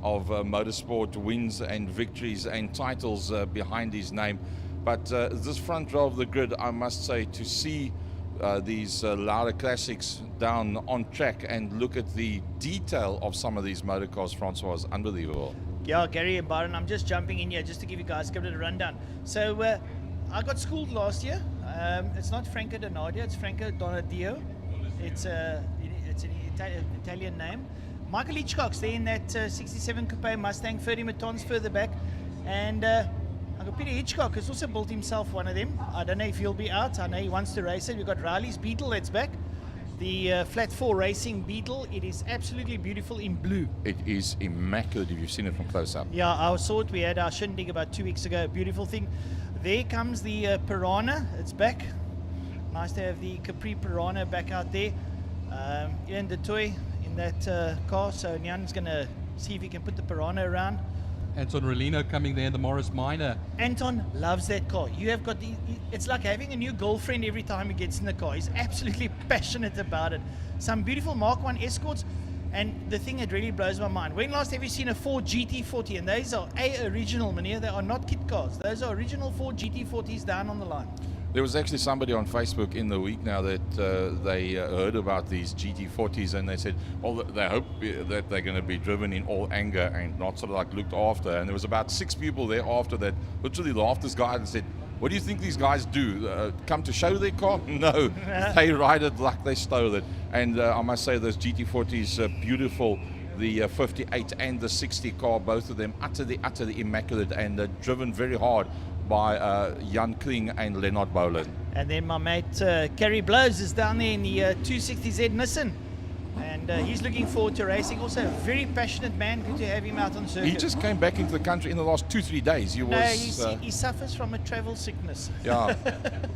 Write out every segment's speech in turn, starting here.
motorsport wins and victories and titles behind his name. But this front row of the grid, I must say, to see these Laude Classics down on track and look at the detail of some of these motorcars, Francois, is unbelievable. Yeah, Gary and Byron, I'm just jumping in here just to give you guys a bit of a rundown. So I got schooled last year. It's not Franco Donadio, it's Franco Donadio. It's an Italian name. Michael Hitchcock's there in that 67 Coupe Mustang, 30 Matons further back. And I've got Peter Hitchcock, who's also built himself one of them. I don't know if he'll be out. I know he wants to race it. We've got Riley's Beetle that's back. The Flat 4 Racing Beetle. It is absolutely beautiful in blue. It is immaculate if you've seen it from close up. Yeah, I saw it. We had our shindig about 2 weeks ago. Beautiful thing. There comes the Piranha. It's back. Nice to have the Capri Piranha back out there. Ian de Toy in that car. So Nyan's going to see if he can put the Piranha around. Anton Relino coming there in the Morris Minor. Anton loves that car. You have got it's like having a new girlfriend every time he gets in the car. He's absolutely passionate about it. Some beautiful Mark 1 Escorts. And the thing that really blows my mind, when last have you seen a Ford GT40? And those are original, Meneer. They are not kit cars. Those are original Ford GT40s down on the line. There was actually somebody on Facebook in the week now that they heard about these GT40s, and they said, well, they hope that they're going to be driven in all anger and not sort of like looked after. And there was about 6 people there after that literally laughed this guy and said, what do you think these guys do? Come to show their car? No, they ride it like they stole it. And I must say those GT40s are beautiful. The 58 and the 60 car, both of them utterly immaculate and driven very hard by Jan Kling and Leonard Boland. And then my mate Kerry Blows is down there in the 260Z Nissan. And he's looking forward to racing. Also a very passionate man. Good to have him out on circuit. He just came back into the country in the last 2-3 days. He suffers from a travel sickness. Yeah.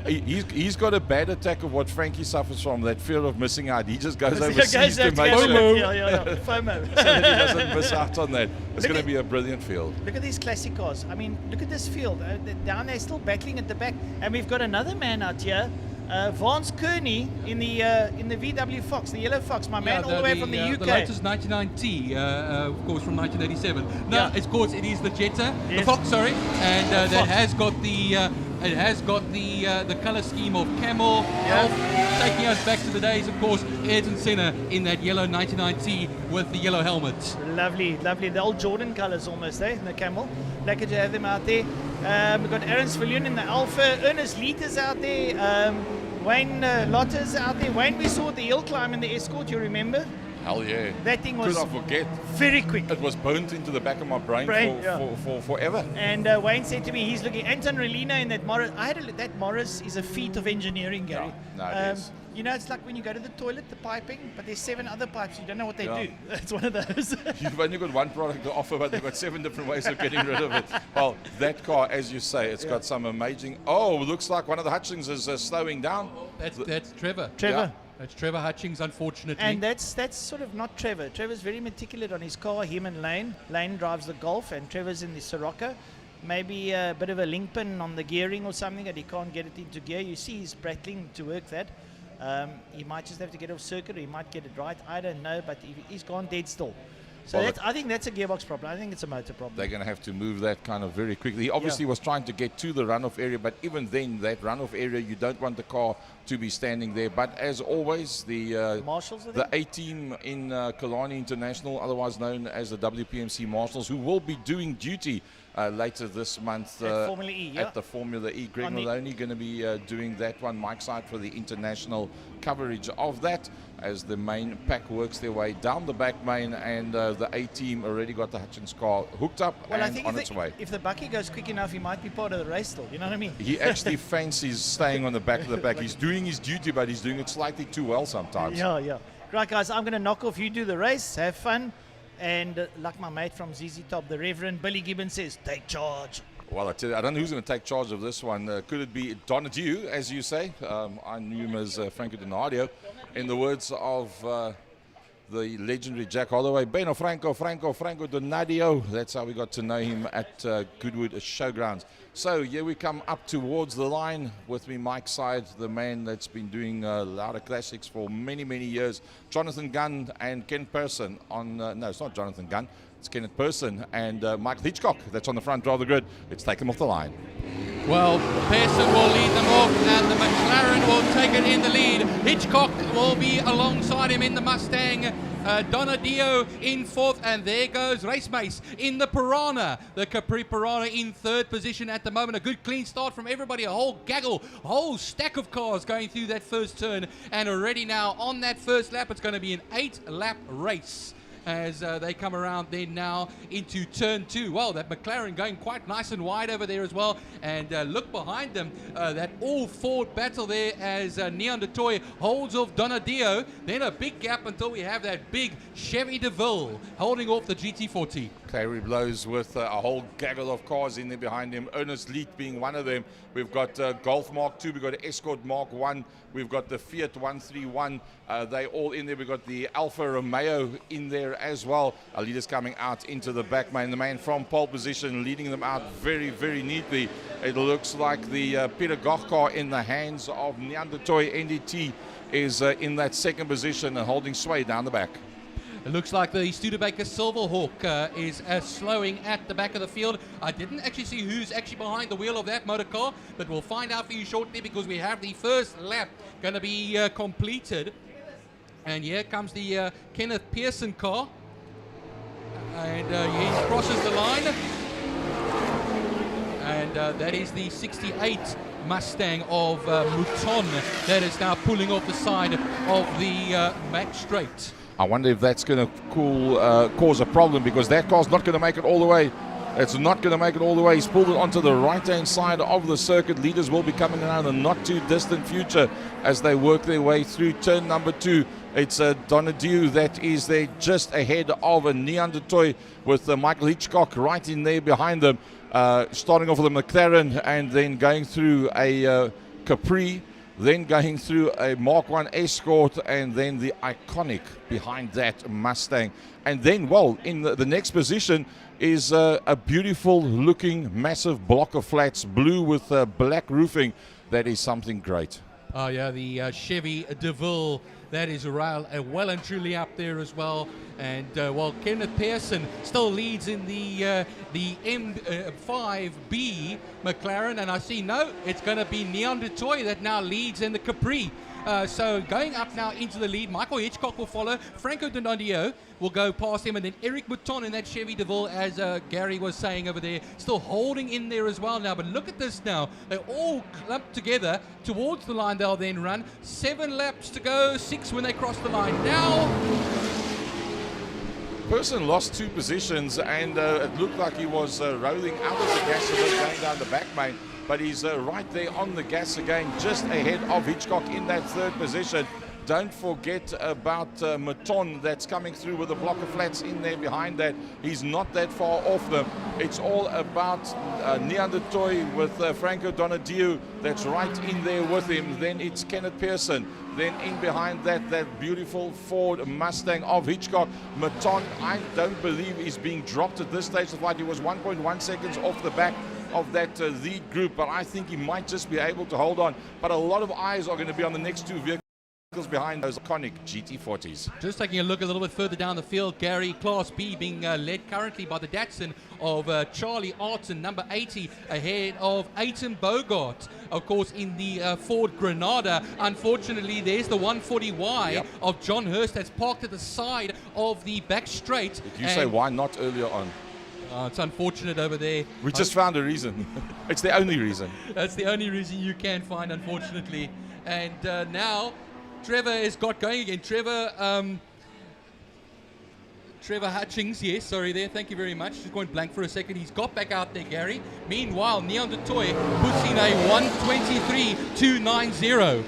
he's got a bad attack of what Frankie suffers from, that fear of missing out. He just goes overseas to make sure FOMO. so that he doesn't miss out on that. It's going to be a brilliant field. Look at these classic cars. I mean, look at this field. Down there still battling at the back. And we've got another man out here. Vance Kearney in the VW Fox, the yellow Fox, my man, all the way from the UK. The Lotus 99T, of course, from 1987. No, Yeah. of course, it is the Jetta, Yes. the Fox, sorry, and The that Fox. has got the color scheme of camel. Yeah. Taking us back to the days, of course, Ayrton Senna in that yellow 99T with the yellow helmet. Lovely, lovely. The old Jordan colours almost, eh? The camel. Lekker to have them out there. We've got Aaron Svillion in the Alpha. Ernest Leeters out there. Wayne Lotters out there. Wayne, we saw the hill climb in the Escort, you remember? Hell yeah. That thing was Could I forget? very quick. It was burnt into the back of my brain for forever. And Wayne said to me, he's looking, Anton Relino in that Morris. that Morris is a feat of engineering, Gary. No, it is. You know, it's like when you go to the toilet, the piping, but there's 7 other pipes. You don't know what they Yeah. do. It's one of those. You've only got one product to offer, but they've got 7 different ways of getting rid of it. Well, that car, as you say, it's got some amazing... Oh, looks like one of the Hutchings is slowing down. That's Trevor. Trevor. That's Trevor Hutchings, unfortunately. And that's sort of not Trevor. Trevor's very meticulous on his car, him and Lane. Lane drives the Golf and Trevor's in the Sirocco. Maybe a bit of a link pin on the gearing or something that he can't get it into gear. You see he's battling to work that. He might just have to get off circuit or he might get it right. I don't know, but he's gone dead still. So Well, I think that's a gearbox problem. I think it's a motor problem. They're going to have to move that kind of very quickly. He obviously was trying to get to the runoff area, but even then, that runoff area, you don't want the car to be standing there. But as always, the Marshals are the there? A-team in Killarney International, otherwise known as the WPMC Marshals, who will be doing duty later this month At Formula E, yeah. at the Formula E. Greg On the- Maloney going to be doing that one. Mike Side for the international coverage of that as the main pack works their way down the back main, and the A-team already got the Hutchins car hooked up Well, I and think on its way. if the bucky goes quick enough, he might be part of the race still. You know what I mean? He actually fancies staying on the back of the pack. He's doing his duty, but he's doing it slightly too well sometimes. Yeah. Right, guys, I'm going to knock off. You do the race. Have fun. And like my mate from ZZ Top, the Reverend Billy Gibbons says, take charge. Well, I tell you, I don't know who's going to take charge of this one. Could it be Donadieu, as you say? I knew him as Franco Donadio. In the words of the legendary Jack Holloway, Beno Franco Donadio. That's how we got to know him at Goodwood Showgrounds. So here we come up towards the line with me, Mike Side, the man that's been doing Laude Classics for many, many years. Jonathan Gunn and Ken Persson on, no, it's not Jonathan Gunn. It's Kenneth Person and Michael Hitchcock that's on the front row of the grid. Let's take them off the line. Well, Pearson will lead them off and the McLaren will take it in the lead. Hitchcock will be alongside him in the Mustang. Donadio in fourth, and there goes Race Mace in the Piranha. The Capri Piranha in third position at the moment. A good clean start from everybody. A whole gaggle, a whole stack of cars going through that first turn. And already now on that first lap, it's going to be an 8-lap race as they come around then now into turn 2. Well, that McLaren going quite nice and wide over there as well. And look behind them, that all-Ford battle there as Neon de Toy holds off Donadio. Then a big gap until we have that big Chevy DeVille holding off the GT40. Clary blows with a whole gaggle of cars in there behind him. Ernest Leet being one of them. We've got Golf Mark II, we've got Escort Mark I, we've got the Fiat 131. They all in there. We've got the Alfa Romeo in there as well. Our leaders coming out into the back, man. The man from pole position leading them out very, very neatly. It looks like the Peter Goch car in the hands of Neandertoy NDT is in that second position and holding sway down the back. It looks like the Studebaker Silverhawk is slowing at the back of the field. I didn't actually see who's actually behind the wheel of that motor car, but we'll find out for you shortly because we have the first lap going to be completed. And here comes the Kenneth Pearson car. And he crosses the line. And that is the 68 Mustang of Mouton that is now pulling off the side of the back straight. I wonder if that's going to cause a problem because that car's not going to make it all the way. It's not going to make it all the way. He's pulled it onto the right-hand side of the circuit. Leaders will be coming around in the not-too-distant future as they work their way through turn number 2. It's Donadieu that is there just ahead of a Neandertoy with Michael Hitchcock right in there behind them. Starting off with a McLaren and then going through a Capri. Then going through a Mark I Escort and then the iconic behind that Mustang. And then, well, in the next position is a beautiful looking massive block of flats, blue with black roofing. That is something great. Oh yeah, the Chevy DeVille, that is well and truly up there as well. And while Kenneth Pearson still leads in the M5B McLaren, and I see it's going to be Neon de Toy that now leads in the Capri. So going up now into the lead, Michael Hitchcock will follow. Franco Donadio will go past him, and then Eric Mouton in that Chevy DeVille, as Gary was saying over there, still holding in there as well now. But look at this now. They're all clumped together towards the line. They'll then run 7 laps to go, 6 when they cross the line. Now Person lost 2 positions and it looked like he was rolling out of the gas a bit going down the back main, but he's right there on the gas again, just ahead of Hitchcock in that 3rd position. Don't forget about Mouton that's coming through with a block of flats in there behind that. He's not that far off them. It's all about Neandertoy with Franco Donadieu that's right in there with him. Then it's Kenneth Pearson. Then in behind that, that beautiful Ford Mustang of Hitchcock. Mouton, I don't believe is being dropped at this stage of the fight. He was 1.1 seconds off the back of that lead group, but I think he might just be able to hold on. But a lot of eyes are going to be on the next 2 vehicles behind those iconic GT40s. Just taking a look a little bit further down the field, Gary, Class B being led currently by the Datsun of Charlie Arton, number 80, ahead of Aiton Bogart. Of course, in the Ford Granada, unfortunately, there's the 140Y of John Hurst that's parked at the side of the back straight. Did you say why not earlier on? It's unfortunate over there. We just found a reason. It's the only reason. That's the only reason you can find, unfortunately. And now Trevor has got going again. Trevor Hutchings, yes, sorry there, thank you very much. Just going blank for a second. He's got back out there, Gary. Meanwhile, Neon de Toy puts in a 1:23.290.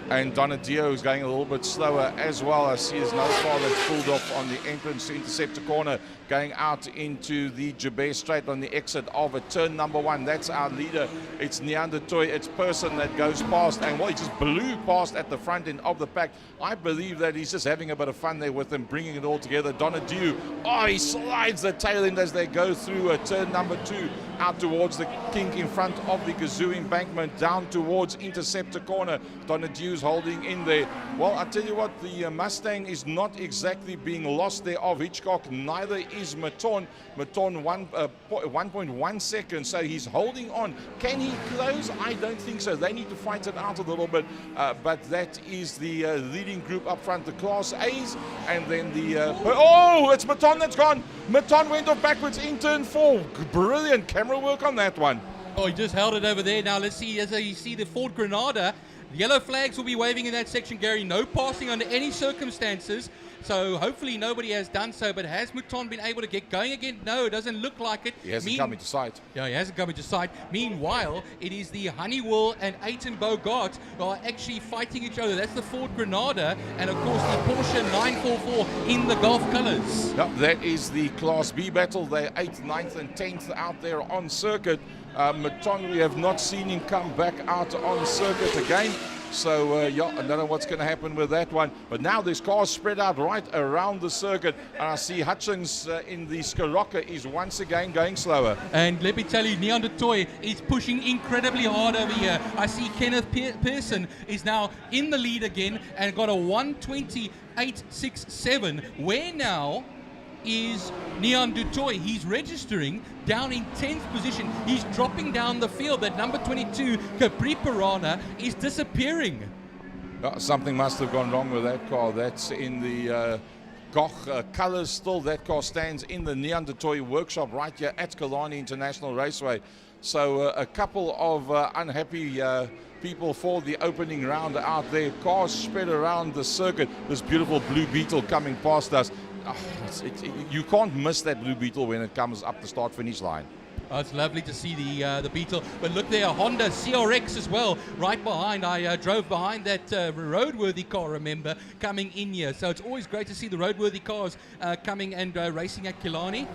And Donadio is going a little bit slower as well. I see his nose car that's pulled off on the entrance to Interceptor corner, going out into the Jabez Straight on the exit of a turn number 1. That's our leader. It's Neandertoy. It's Person that goes past, and well, he just blew past at the front end of the pack. I believe that he's just having a bit of fun there with them, bringing it all together. Donadio, he slides the tail end as they go through a turn number 2. out towards the kink in front of the Kazoo embankment, down towards Interceptor corner. Donadieu's holding in there. Well, I tell you what, the Mustang is not exactly being lost there of Hitchcock. Neither is Maton. Maton 1.1 seconds, so he's holding on. Can he close? I don't think so. They need to fight it out a little bit, but that is the leading group up front, the Class A's, and then the oh, it's Maton that's gone. Maton went off backwards in turn 4. Brilliant camera work on that one. Oh, he just held it over there. Now let's see, as you see the Ford Granada, yellow flags will be waving in that section, Gary. No passing under any circumstances. So hopefully nobody has done so, but has Mouton been able to get going again? No, it doesn't look like it. He hasn't come into sight. Yeah, he hasn't come into sight. Meanwhile, it is the Honeywell and Eighton Bogart who are actually fighting each other. That's the Ford Granada and, of course, the Porsche 944 in the Golf colours. Yep, that is the Class B battle. They're 8th, 9th and 10th out there on circuit. Mouton, we have not seen him come back out on circuit again. So, yeah, I don't know what's going to happen with that one. But now there's cars spread out right around the circuit. And I see Hutchins in the Scirocco is once again going slower. And let me tell you, Neon de Toy is pushing incredibly hard over here. I see Kenneth Pearson is now in the lead again and got a 1:28.67. Where now is Neon du Toit? He's registering down in 10th position. He's dropping down the field. That number 22, Capri Piranha, is disappearing. Something must have gone wrong with that car. That's in the Goch colours still. That car stands in the Neon du Toit workshop right here at Killarney International Raceway. So a couple of unhappy people for the opening round out there. Cars spread around the circuit. This beautiful Blue Beetle coming past us. You can't miss that Blue Beetle when it comes up the start-finish line. Oh, it's lovely to see the Beetle. But look there, a Honda CRX as well, right behind. I drove behind that roadworthy car, remember, coming in here. So it's always great to see the roadworthy cars coming and racing at Killarney.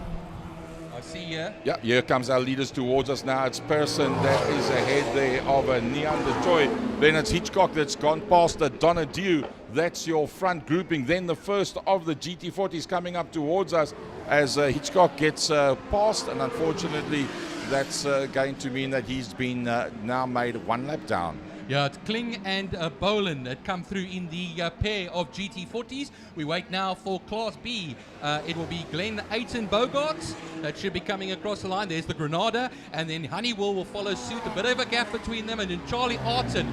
I see here. Yeah, here comes our leaders towards us now. It's Pearson that is ahead there of a Neon du Toit. Then it's Hitchcock that's gone past the Donadieu. That's your front grouping. Then the first of the GT40s coming up towards us as Hitchcock gets past. And unfortunately, that's going to mean that he's been now made one lap down. Yeah, it's Kling and Bolin that come through in the pair of GT40s. We wait now for Class B. It will be Glenn Eighton Bogarts that should be coming across the line. There's the Granada, and then Honeywell will follow suit. A bit of a gap between them, and then Charlie Arton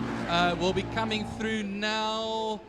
will be coming through now.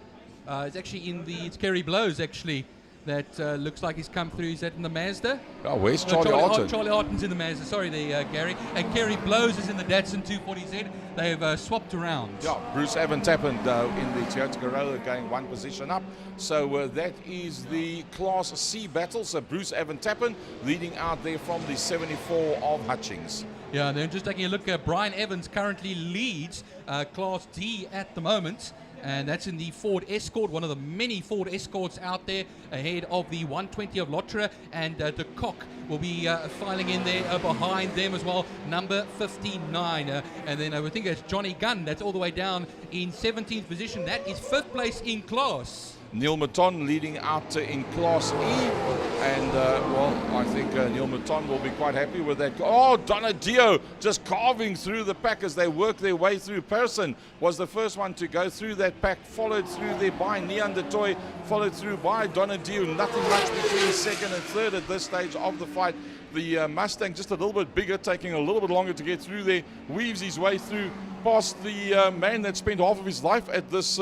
It's actually it's Kerry Blows, actually. That looks like he's come through. Is that in the Mazda? Oh, where's Charlie Arton? Charlie Arton's in the Mazda. Sorry there, Gary. And Kerry Blows is in the Datsun 240Z. They've swapped around. Yeah, Bruce Evans-Tappan in the Toyota Corolla going one position up. So that is the Class C battle. So Bruce Evans-Tappan leading out there from the 74 of Hutchings. Yeah, and then just taking a look at Brian Evans currently leads Class D at the moment. And that's in the Ford Escort, one of the many Ford Escorts out there, ahead of the 120 of Lotra, and De Kock will be filing in there behind them as well, number 59. And then I think it's Johnny Gunn, that's all the way down in 17th position. That is 5th place in class. Neil Mouton leading out in Class E, and well, I think Neil Mouton will be quite happy with that. Oh, Donadieu just carving through the pack as they work their way through. Pearson was the first one to go through that pack, followed through there by Neon du Toit, followed through by Donadieu. Nothing much between second and third at this stage of the fight. The Mustang just a little bit bigger, taking a little bit longer to get through there, weaves his way through past the man that spent half of his life at this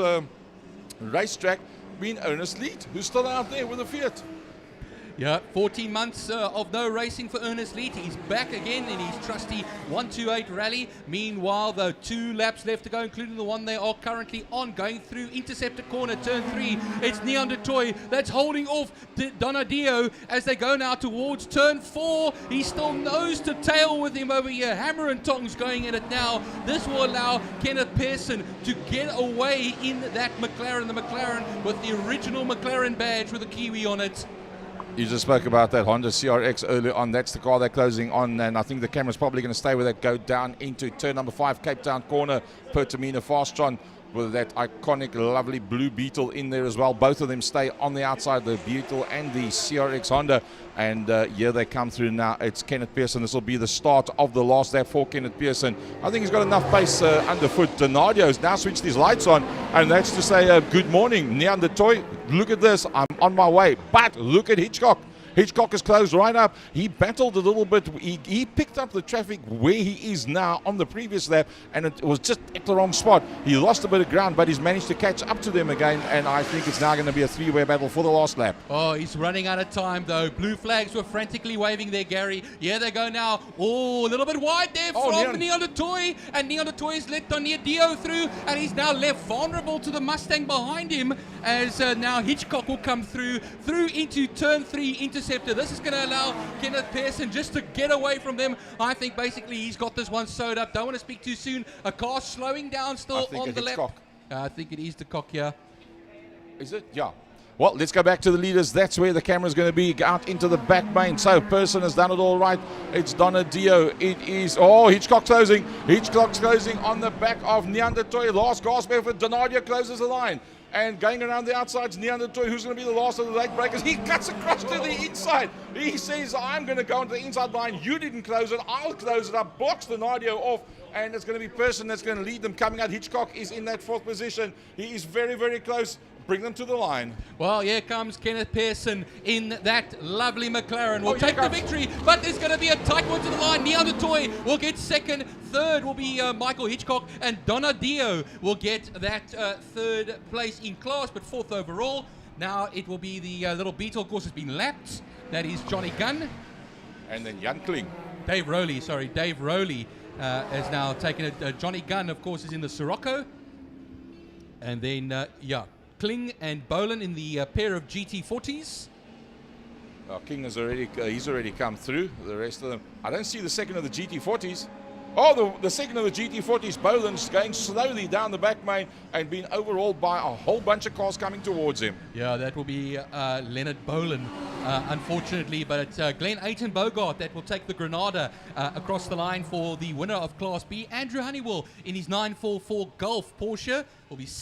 racetrack, been Ernest Leet, who's still out there with a Fiat. Yeah, 14 months of no racing for Ernest Leet. He's back again in his trusty 128 rally. Meanwhile, though, 2 laps left to go, including the one they are currently on, going through Interceptor corner, turn 3. It's Neon du Toit that's holding off Donadieu as they go now towards turn 4. He's still nose to tail with him over here. Hammer and tongs going at it now. This will allow Kenneth Pearson to get away in that McLaren, the McLaren with the original McLaren badge with a Kiwi on it. You just spoke about that Honda CRX earlier on. That's the car they're closing on, and I think the camera's probably going to stay with that. Go down into turn number 5, Cape Town corner, Pertamina Fastron with that iconic, lovely blue Beetle in there as well. Both of them stay on the outside, the Beetle and the CRX Honda. And here they come through now. It's Kenneth Pearson. This will be the start of the last lap for Kenneth Pearson. I think he's got enough pace underfoot. Donadio's now switched his lights on, and that's to say good morning, Neanderthal. Look at this. I'm on my way. But look at Hitchcock. Hitchcock is closed right up. He battled a little bit. He picked up the traffic where he is now on the previous lap, and it was just at the wrong spot. He lost a bit of ground, but he's managed to catch up to them again, and I think it's now going to be a three-way battle for the last lap. Oh, he's running out of time, though. Blue flags were frantically waving there, Gary. Here they go now. Oh, a little bit wide there from Neanderthal, and Neanderthal has let Donadillo through, and he's now left vulnerable to the Mustang behind him, as now Hitchcock will come through into turn 3 interceptor. This is going to allow Kenneth Pearson just to get away from them. I think basically he's got this one sewed up. Don't want to speak too soon. A car slowing down still on the lap. I think it is the cock here. Is it? Yeah. Well, let's go back to the leaders. That's where the camera's going to be, out into the back main. So Pearson has done it all right. It's Donadillo. It is, Hitchcock closing. Hitchcock's closing on the back of Neanderthal. Last gasp effort. Donadillo closes the line. And going around the outside's Neanderthal, who's going to be the last of the late breakers. He cuts across to the inside. He says, I'm going to go into the inside line. You didn't close it. I'll close it up. Blocks Donadillo off. And it's going to be Pearson that's going to lead them coming out. Hitchcock is in that 4th position. He is very, very close. Bring them to the line. Well, here comes Kenneth Pearson in that lovely McLaren. Will take the victory, but there's going to be a tight one to the line. Neanderthal will get second. Third will be Michael Hitchcock, and Donadillo will get that 3rd place in class, but 4th overall. Now it will be the little Beetle. Of course, has been lapped. That is Johnny Gunn. And then Jan Kling. Dave Rowley has now taken it. Johnny Gunn, of course, is in the Sirocco. And then, Kling and Bolan in the pair of GT40s. King has he's already come through. The rest of them, I don't see the second of the GT40s. Oh, the second of the GT40s, Bolan's going slowly down the back main and being overhauled by a whole bunch of cars coming towards him. Yeah, that will be Leonard Bolan, unfortunately, but it's Glenn Ayton Bogart that will take the Granada across the line for the winner of Class B. Andrew Honeywell in his 944 Golf Porsche will be